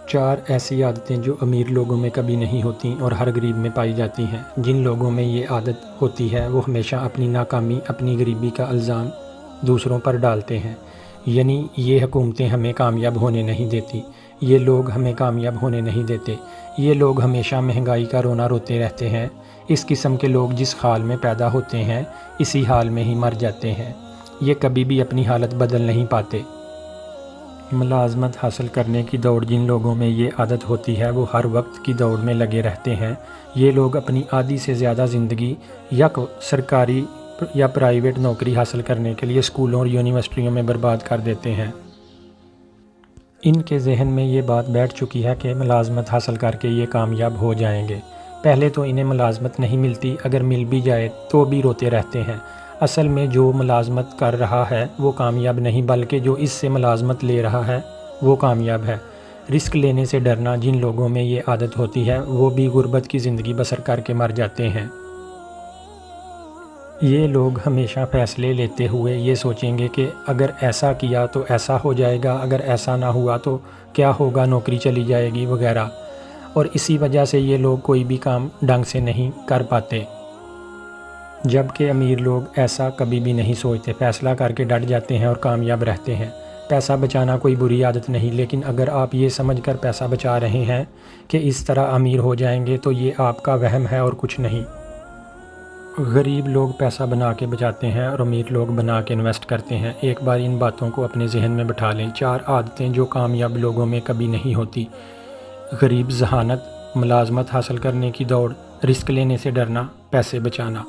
4 ایسی عادتیں جو امیر لوگوں میں کبھی نہیں ہوتیں اور ہر غریب میں پائی جاتی ہیں۔ جن لوگوں میں یہ عادت ہوتی ہے وہ ہمیشہ اپنی ناکامی، اپنی غریبی کا الزام دوسروں پر ڈالتے ہیں۔ یعنی یہ حکومتیں ہمیں کامیاب ہونے نہیں دیتی، یہ لوگ ہمیں کامیاب ہونے نہیں دیتے، یہ لوگ ہمیشہ مہنگائی کا رونا روتے رہتے ہیں۔ اس قسم کے لوگ جس حال میں پیدا ہوتے ہیں اسی حال میں ہی مر جاتے ہیں۔ یہ کبھی بھی اپنی حالت بدل نہیں پاتے۔ ملازمت حاصل کرنے کی دوڑ جن لوگوں میں یہ عادت ہوتی ہے وہ ہر وقت کی دوڑ میں لگے رہتے ہیں۔ یہ لوگ اپنی آدھی سے زیادہ زندگی یک سرکاری یا پرائیویٹ نوکری حاصل کرنے کے لیے اسکولوں اور یونیورسٹیوں میں برباد کر دیتے ہیں۔ ان کے ذہن میں یہ بات بیٹھ چکی ہے کہ ملازمت حاصل کر کے یہ کامیاب ہو جائیں گے۔ پہلے تو انہیں ملازمت نہیں ملتی، اگر مل بھی جائے تو بھی روتے رہتے ہیں۔ اصل میں جو ملازمت کر رہا ہے وہ کامیاب نہیں بلکہ جو اس سے ملازمت لے رہا ہے وہ کامیاب ہے۔ رسک لینے سے ڈرنا جن لوگوں میں یہ عادت ہوتی ہے وہ بھی غربت کی زندگی بسر کر کے مر جاتے ہیں۔ یہ لوگ ہمیشہ فیصلے لیتے ہوئے یہ سوچیں گے کہ اگر ایسا کیا تو ایسا ہو جائے گا، اگر ایسا نہ ہوا تو کیا ہوگا، نوکری چلی جائے گی وغیرہ، اور اسی وجہ سے یہ لوگ کوئی بھی کام ڈھنگ سے نہیں کر پاتے۔ جبکہ امیر لوگ ایسا کبھی بھی نہیں سوچتے، فیصلہ کر کے ڈٹ جاتے ہیں اور کامیاب رہتے ہیں۔ پیسہ بچانا کوئی بری عادت نہیں، لیکن اگر آپ یہ سمجھ کر پیسہ بچا رہے ہیں کہ اس طرح امیر ہو جائیں گے تو یہ آپ کا وہم ہے اور کچھ نہیں۔ غریب لوگ پیسہ بنا کے بچاتے ہیں اور امیر لوگ بنا کے انویسٹ کرتے ہیں۔ ایک بار ان باتوں کو اپنے ذہن میں بٹھا لیں۔ 4 عادتیں جو کامیاب لوگوں میں کبھی نہیں ہوتی: غریب ذہانت، ملازمت حاصل کرنے کی دوڑ، رسک لینے سے ڈرنا، پیسے بچانا۔